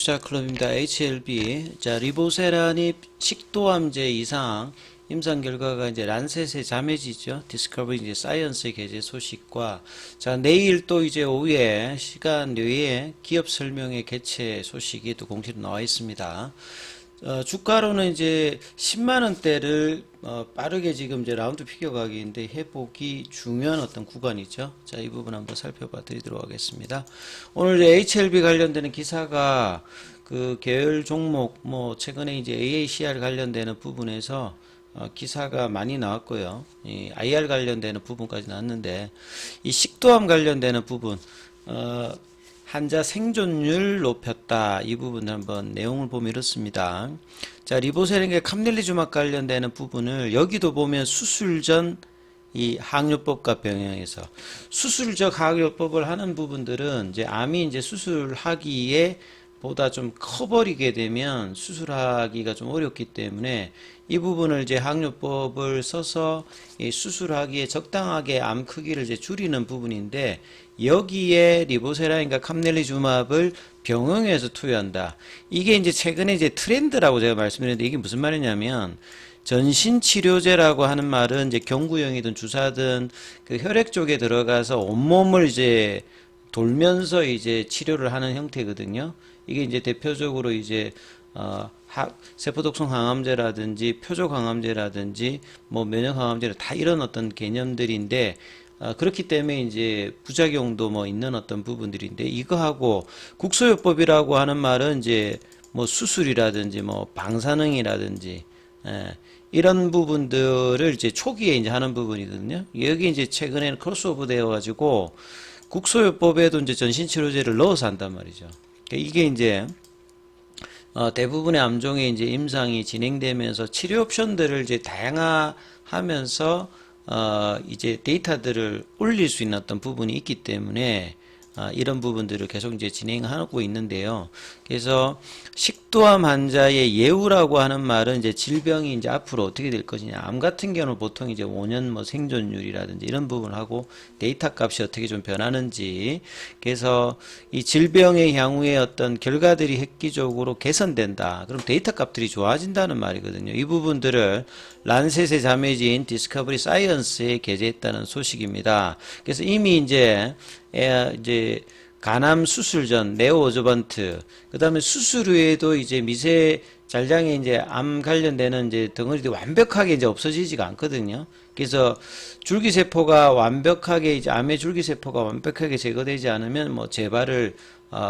자, 클럽입니다. HLB. 자, 리보세라닙 식도암제 이상 임상 결과가 이제 란셋의 자매지죠. 디스커버리 이제 사이언스 게재 소식과 자, 내일 또 이제 오후에 시간 내에 기업 설명회 개최 소식이 또 공시로 나와 있습니다. 주가로는 이제 10만 원대를 빠르게 지금 이제 라운드 피겨 가기인데 회복이 중요한 어떤 구간이죠. 자, 이 부분 한번 살펴봐 드리도록 하겠습니다. 오늘 HLB 관련되는 기사가 그 계열 종목 뭐 최근에 이제 AACR 관련되는 부분에서 기사가 많이 나왔고요. 이 IR 관련되는 부분까지 나왔는데 이 식도암 관련되는 부분 환자 생존율 높였다. 이 부분 한번 내용을 보면 이렇습니다. 자, 리보세라닙 캄넬리주막 관련되는 부분을 여기도 보면 수술 전 이 항요법과 병행해서 수술적 항요법을 하는 부분들은 이제 암이 이제 수술하기에 보다 좀 커버리게 되면 수술하기가 좀 어렵기 때문에 이 부분을 이제 항요법을 써서 이 수술하기에 적당하게 암 크기를 이제 줄이는 부분인데 여기에 리보세라닙과 캄넬리주막을 병행해서 투여한다. 이게 이제 최근에 이제 트렌드라고 제가 말씀드렸는데 이게 무슨 말이냐면 전신치료제라고 하는 말은 이제 경구용이든 주사든 그 혈액 쪽에 들어가서 온몸을 이제 돌면서 이제 치료를 하는 형태거든요. 이게 이제 대표적으로 이제 세포독성 항암제라든지 표적 항암제라든지 뭐 면역 항암제 다 이런 어떤 개념들인데 그렇기 때문에 이제 부작용도 뭐 있는 어떤 부분들인데 이거하고 국소요법이라고 하는 말은 이제 뭐 수술이라든지 뭐 방사능이라든지 이런 부분들을 이제 초기에 이제 하는 부분이거든요. 여기 이제 최근에는 크로스오버 되어 가지고 국소요법에도 이제 전신치료제를 넣어서 한단 말이죠. 이게 이제 대부분의 암종의 이제 임상이 진행되면서 치료 옵션들을 이제 다양화하면서 이제 데이터들을 올릴 수 있는 어떤 부분이 있기 때문에 이런 부분들을 계속 이제 진행하고 있는데요. 그래서 식도암 환자의 예후라고 하는 말은 이제 질병이 이제 앞으로 어떻게 될 것이냐. 암 같은 경우는 보통 이제 5년 뭐 생존율이라든지 이런 부분하고 데이터 값이 어떻게 좀 변하는지. 그래서 이 질병의 향후에 어떤 결과들이 획기적으로 개선된다. 그럼 데이터 값들이 좋아진다는 말이거든요. 이 부분들을 란셋의 자매지인 디스커버리 사이언스에 게재했다는 소식입니다. 그래서 이미 이제 간암 수술 전 네오어저번트 그다음에 수술 후에도 이제 미세 잘장에 이제 암 관련되는 이제 덩어리들이 완벽하게 이제 없어지지가 않거든요. 그래서 줄기세포가 완벽하게 이제 암의 줄기세포가 완벽하게 제거되지 않으면 뭐 재발을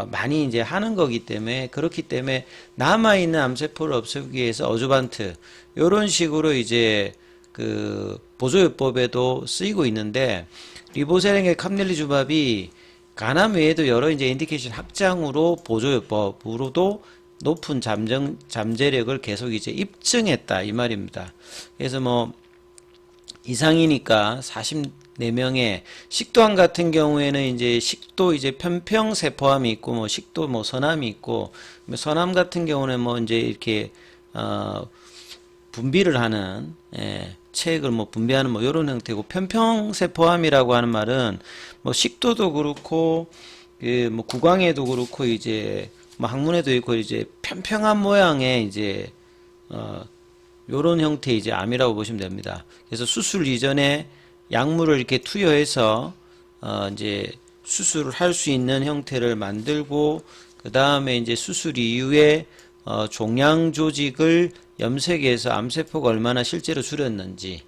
많이 이제 하는 거기 때문에 그렇기 때문에 남아있는 암세포를 없애기 위해서 어주반트 요런 식으로 이제 그 보조요법에도 쓰이고 있는데 리보세라닙 캄넬리주막이 간암 외에도 여러 이제 인디케이션 확장으로 보조요법으로도 높은 잠재력을 계속 이제 입증했다 이 말입니다. 그래서 뭐 이상이니까 44명의 식도암 같은 경우에는 이제 식도 이제 편평세포암이 있고 뭐 식도 뭐 선암이 있고 선암 같은 경우는 뭐 이제 이렇게 분비를 하는 체액을 뭐 분비하는 뭐 이런 형태고 편평세포암이라고 하는 말은 뭐 식도도 그렇고 뭐 구강에도 그렇고 이제 뭐 항문에도 있고 이제 편평한 모양의 이제 요런 형태의 이제 암이라고 보시면 됩니다. 그래서 수술 이전에 약물을 이렇게 투여해서 이제 수술을 할 수 있는 형태를 만들고 그 다음에 이제 수술 이후에 종양 조직을 염색해서 암세포가 얼마나 실제로 줄였는지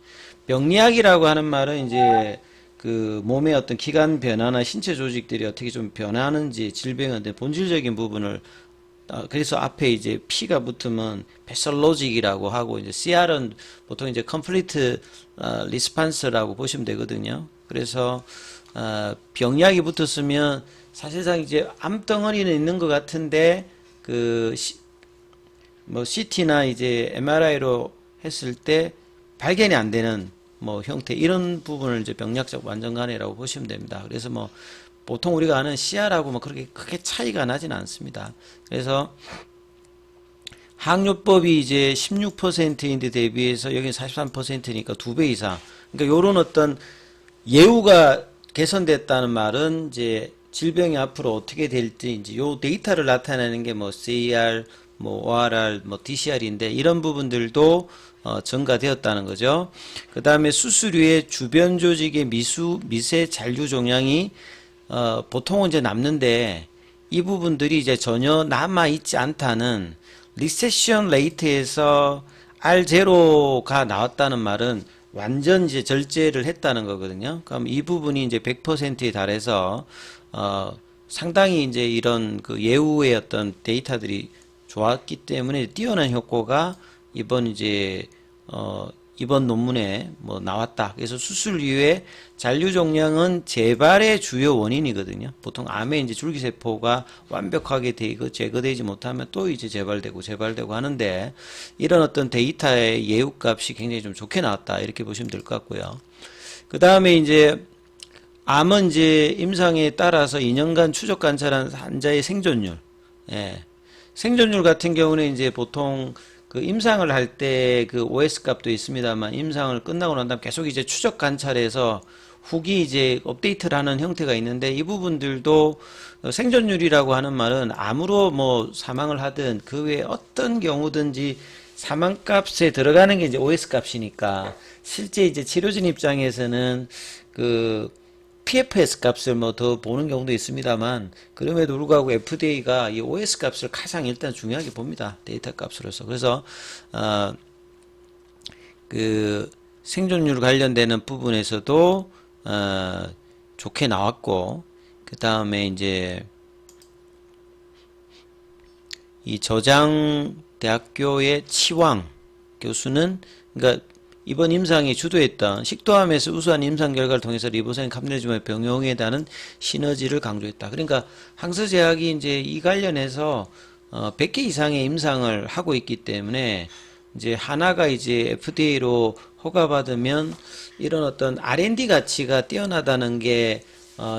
병리학이라고 하는 말은 이제 그 몸의 어떤 기관 변화나 신체 조직들이 어떻게 좀 변하는지 질병의 어떤 본질적인 부분을 그래서 앞에 이제 P가 붙으면 패설로직이라고 하고 이제 CR은 보통 이제 complete response라고 보시면 되거든요. 그래서 병리학이 붙었으면 사실상 이제 암덩어리는 있는 것 같은데 그 뭐 CT나 이제 MRI로 했을 때 발견이 안 되는 뭐 형태 이런 부분을 이제 병리학적 완전간이라고 보시면 됩니다. 그래서 뭐 보통 우리가 아는 CR하고 뭐 그렇게 크게 차이가 나지는 않습니다. 그래서 항요법이 이제 16%인데 대비해서 여기 43%니까 2배 이상. 그러니까 요런 어떤 예후가 개선됐다는 말은 이제 질병이 앞으로 어떻게 될지 이제 요 데이터를 나타내는 게 뭐 CR, 뭐 ORR, 뭐 DCR인데 이런 부분들도 증가되었다는 거죠. 그 다음에 수수류의 주변 조직의 미세 잔류 종양이 보통은 이제 남는데 이 부분들이 이제 전혀 남아 있지 않다는 리세션 레이트에서 R0가 나왔다는 말은 완전 이제 절제를 했다는 거거든요. 그럼 이 부분이 이제 100%에 달해서 상당히 이제 이런 그 예후의 어떤 데이터들이 좋았기 때문에 뛰어난 효과가 이번 논문에 뭐 나왔다. 그래서 수술 이후에 잔류 종양은 재발의 주요 원인이거든요. 보통 암의 이제 줄기세포가 완벽하게 제거되지 못하면 또 이제 재발되고 하는데 이런 어떤 데이터의 예후값이 굉장히 좀 좋게 나왔다. 이렇게 보시면 될 것 같고요. 그 다음에 이제 암은 이제 임상에 따라서 2년간 추적 관찰한 환자의 생존율, 예. 생존율 같은 경우는 이제 보통 그 임상을 할 때 그 OS 값도 있습니다만 임상을 끝나고 난 다음 계속 이제 추적 관찰해서 후기 이제 업데이트를 하는 형태가 있는데 이 부분들도 생존율이라고 하는 말은 암으로 뭐 사망을 하든 그 외에 어떤 경우든지 사망값에 들어가는 게 이제 OS 값이니까 실제 이제 치료진 입장에서는 그 PFS 값을 뭐 더 보는 경우도 있습니다만 그럼에도 불구하고 FDA가 이 OS 값을 가장 일단 중요하게 봅니다. 데이터 값으로서. 그래서 그 생존율 관련되는 부분에서도 좋게 나왔고 그 다음에 이제 이 저장대학교의 치왕 교수는 그러니까 이번 임상이 주도했던 식도암에서 우수한 임상 결과를 통해서 리보세라닌 카르네주마의 병용에 대한 시너지를 강조했다. 그러니까 항서제약이 이제 이 관련해서 100개 이상의 임상을 하고 있기 때문에 이제 하나가 이제 FDA로 허가받으면 이런 어떤 R&D 가치가 뛰어나다는 게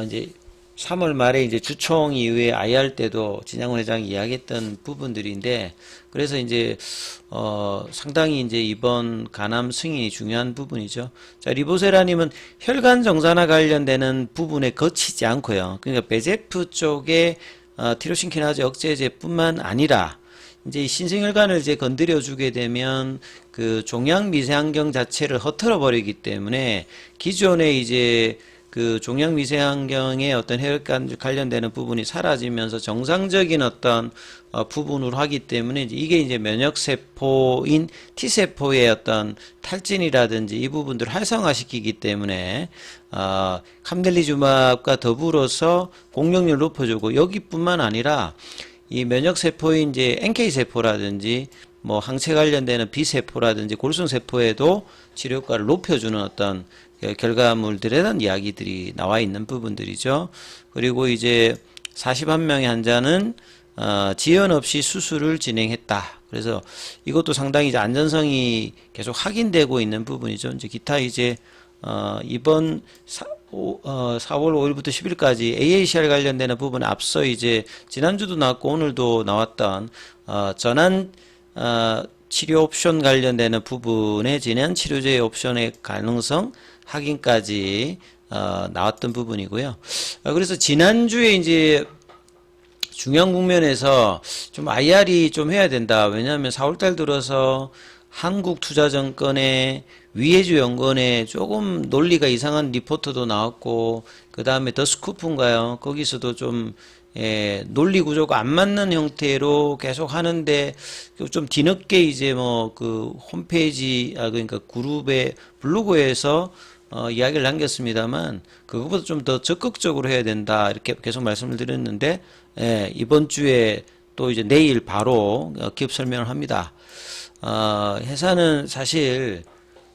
이제 3월 말에 이제 주총 이후에 IR 때도 진양훈 회장이 이야기했던 부분들인데 그래서 이제 상당히 이제 이번 간암 승인이 중요한 부분이죠. 자, 리보세라님은 혈관 정산화 관련되는 부분에 거치지 않고요. 그러니까 베제프 쪽에 티로신키나즈 억제제뿐만 아니라 이제 신생혈관을 이제 건드려 주게 되면 그 종양 미세환경 자체를 허털어 버리기 때문에 기존에 이제 그 종양 미세환경의 어떤 혈관 관련되는 부분이 사라지면서 정상적인 어떤 부분으로 하기 때문에 이게 이제 면역세포인 T세포의 어떤 탈진이라든지 이 부분들을 활성화시키기 때문에 캄델리주맙과 더불어서 공격률을 높여주고 여기뿐만 아니라 이 면역세포인 이제 NK세포라든지 뭐 항체 관련되는 B세포라든지 골순세포에도 치료 효과를 높여주는 어떤 결과물들에 대한 이야기들이 나와 있는 부분들이죠. 그리고 이제 41명의 환자는 지연 없이 수술을 진행했다. 그래서 이것도 상당히 이제 안전성이 계속 확인되고 있는 부분이죠. 이제 기타 이제 이번 4월 5일부터 10일까지 AACR 관련되는 부분에 앞서 이제 지난주도 나왔고 오늘도 나왔던 전환 치료 옵션 관련되는 부분에 진행 치료제의 옵션의 가능성 확인까지 나왔던 부분이고요. 그래서 지난주에 이제 중요한 국면에서 좀 IR이 좀 해야 된다. 왜냐하면 4월달 들어서 한국투자증권의 위해주 연구원에 조금 논리가 이상한 리포트도 나왔고 그 다음에 더 스쿠프인가요? 거기서도 좀 논리 구조가 안 맞는 형태로 계속 하는데 좀 뒤늦게 이제 뭐 그 홈페이지 그러니까 그룹의 블로그에서 이야기를 남겼습니다만 그것보다 좀 더 적극적으로 해야 된다 이렇게 계속 말씀을 드렸는데 이번 주에 또 이제 내일 바로 기업 설명을 합니다. 회사는 사실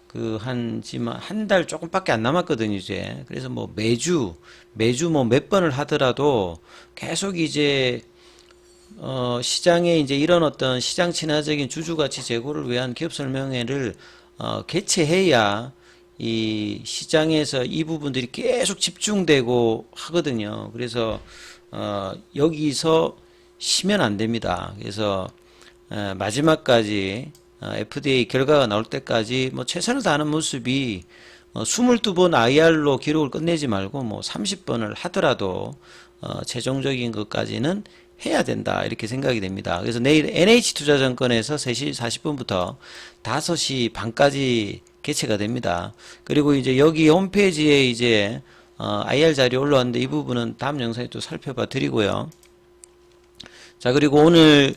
그 한 달 조금밖에 안 남았거든요 이제. 그래서 뭐 매주 뭐 몇 번을 하더라도 계속 이제 시장에 이제 이런 어떤 시장 친화적인 주주가치 제고를 위한 기업 설명회를 개최해야 이 시장에서 이 부분들이 계속 집중되고 하거든요. 그래서 여기서 쉬면 안 됩니다. 그래서 마지막까지 FDA 결과가 나올 때까지 뭐 최선을 다하는 모습이 22번 IR로 기록을 끝내지 말고 뭐 30번을 하더라도 최종적인 것까지는 해야 된다 이렇게 생각이 됩니다. 그래서 내일 NH투자증권에서 3시 40분부터 5시 반까지 개최가 됩니다. 그리고 이제 여기 홈페이지에 이제 IR 자료 올라왔는데 이 부분은 다음 영상에 또 살펴봐 드리고요. 자, 그리고 오늘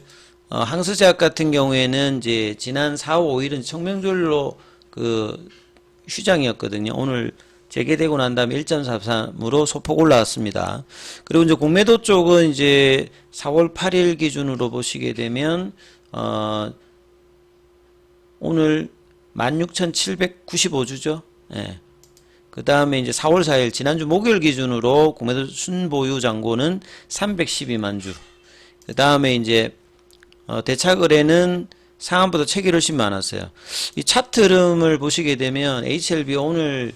항서제약 같은 경우에는 이제 지난 4, 5일은 청명절로 그 휴장이었거든요. 오늘 재개되고 난 다음에 1.43으로 소폭 올라왔습니다. 그리고 이제 공매도 쪽은 이제 4월 8일 기준으로 보시게 되면 오늘 16,795주죠. 예. 그 다음에 이제 4월 4일 지난주 목요일 기준으로 공매도 순보유 잔고는 312만 주. 그 다음에 이제 대차 거래는 상한보다 체결 훨씬 많았어요. 이 차트 흐름을 보시게 되면 HLB 오늘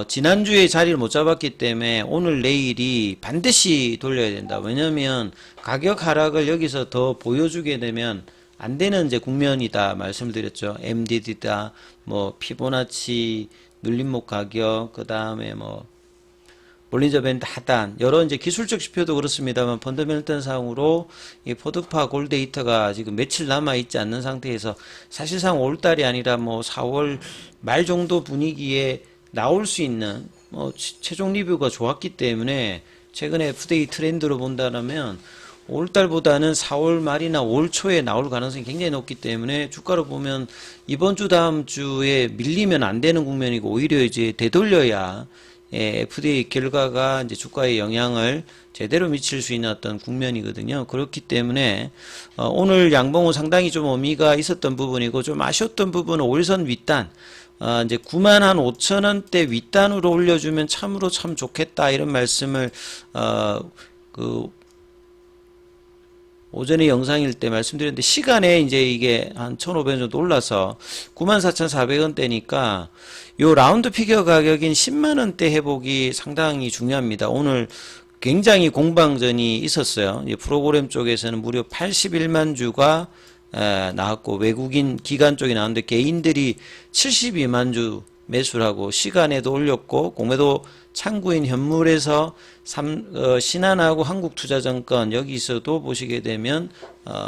지난주에 자리를 못 잡았기 때문에 오늘 내일이 반드시 돌려야 된다. 왜냐면 가격 하락을 여기서 더 보여주게 되면 안 되는 이제 국면이다 말씀드렸죠. MDD다, 뭐 피보나치, 눌림목 가격, 그 다음에 뭐 볼린저 밴드 하단, 여러 이제 기술적 지표도 그렇습니다만 펀더멘털 상으로 이 포드파 골 데이터가 지금 며칠 남아 있지 않는 상태에서 사실상 5월달이 아니라 뭐 4월 말 정도 분위기에 나올 수 있는 최종 리뷰가 좋았기 때문에 최근에 FDA 트렌드로 본다면 5월달보다는 4월 말이나 5월 초에 나올 가능성이 굉장히 높기 때문에 주가로 보면 이번 주 다음 주에 밀리면 안 되는 국면이고 오히려 이제 되돌려야 FDA 결과가 이제 주가에 영향을 제대로 미칠 수 있는 어떤 국면이거든요. 그렇기 때문에 오늘 양봉은 상당히 좀 의미가 있었던 부분이고 좀 아쉬웠던 부분은 5일선 윗단 이제 9만 한 5천원대 윗단으로 올려주면 참으로 참 좋겠다 이런 말씀을 오전에 영상일 때 말씀드렸는데 시간에 이제 이게 한 1,500원 정도 올라서 94,400원대니까 요 라운드 피겨 가격인 10만원대 회복이 상당히 중요합니다. 오늘 굉장히 공방전이 있었어요. 프로그램 쪽에서는 무려 81만 주가 나왔고 외국인 기관 쪽이 나왔는데 개인들이 72만 주 매수를 하고 시간에도 올렸고 공매도 창구인 현물에서 신한하고 한국투자증권 여기서도 보시게 되면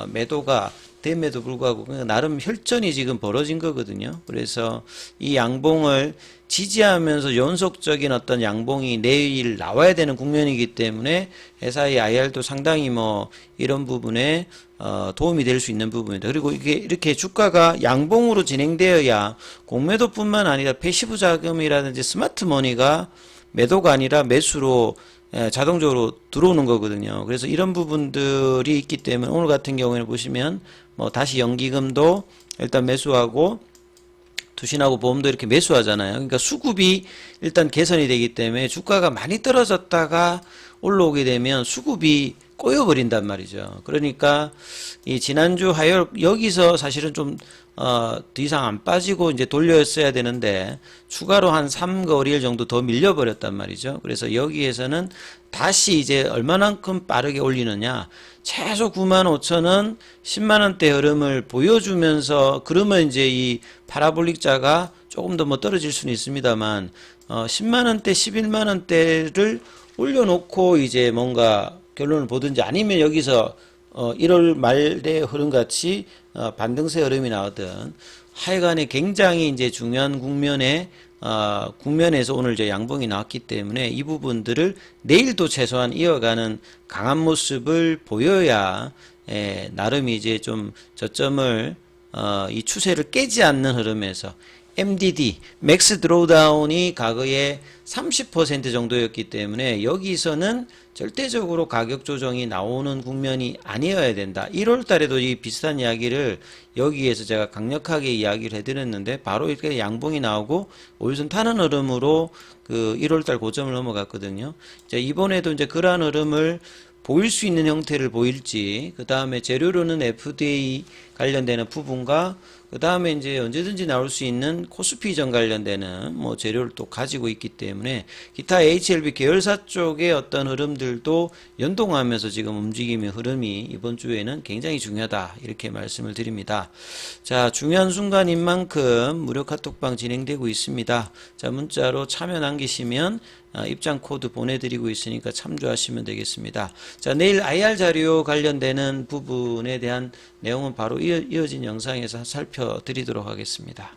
매도가 됨에도 불구하고 나름 혈전이 지금 벌어진 거거든요. 그래서 이 양봉을 지지하면서 연속적인 어떤 양봉이 내일 나와야 되는 국면이기 때문에 회사의 IR도 상당히 뭐 이런 부분에 도움이 될 수 있는 부분이다. 그리고 이게 이렇게 주가가 양봉으로 진행되어야 공매도뿐만 아니라 패시브 자금이라든지 스마트 머니가 매도가 아니라 매수로 자동적으로 들어오는 거거든요. 그래서 이런 부분들이 있기 때문에 오늘 같은 경우에는 보시면 뭐 다시 연기금도 일단 매수하고 투신하고 보험도 이렇게 매수하잖아요. 그러니까 수급이 일단 개선이 되기 때문에 주가가 많이 떨어졌다가 올라오게 되면 수급이 꼬여버린단 말이죠. 그러니까 이 지난주 화요일 여기서 사실은 좀 더 이상 안 빠지고 이제 돌렸어야 되는데 추가로 한 3거리일 정도 더 밀려버렸단 말이죠. 그래서 여기에서는 다시 이제 얼마만큼 빠르게 올리느냐, 최소 95,000원 10만원대 흐름을 보여주면서 그러면 이제 이 파라볼릭자가 조금 더 뭐 떨어질 수는 있습니다만 10만원대 11만원대를 올려놓고 이제 뭔가 결론을 보든지 아니면 여기서 1월 말의 흐름같이 반등세 흐름이 나오든 하여간에 굉장히 이제 중요한 국면에서 오늘 이제 양봉이 나왔기 때문에 이 부분들을 내일도 최소한 이어가는 강한 모습을 보여야 나름 이제 좀 저점을 이 추세를 깨지 않는 흐름에서 MDD, 맥스 드로우다운이 과거에 30% 정도였기 때문에 여기서는 절대적으로 가격 조정이 나오는 국면이 아니어야 된다. 1월 달에도 이 비슷한 이야기를 여기에서 제가 강력하게 이야기를 해드렸는데 바로 이렇게 양봉이 나오고 오일선 타는 흐름으로 그 1월 달 고점을 넘어갔거든요. 이번에도 이제 그러한 흐름을 보일 수 있는 형태를 보일지, 그 다음에 재료로는 FDA 관련되는 부분과 그 다음에 이제 언제든지 나올 수 있는 코스피 전 관련되는 뭐 재료를 또 가지고 있기 때문에 기타 HLB 계열사 쪽의 어떤 흐름들도 연동하면서 지금 움직임의 흐름이 이번 주에는 굉장히 중요하다 이렇게 말씀을 드립니다. 자, 중요한 순간인 만큼 무료 카톡방 진행되고 있습니다. 자, 문자로 참여 남기시면 입장 코드 보내드리고 있으니까 참조하시면 되겠습니다. 자, 내일 IR 자료 관련되는 부분에 대한 내용은 바로 이어진 영상에서 살펴드리도록 하겠습니다.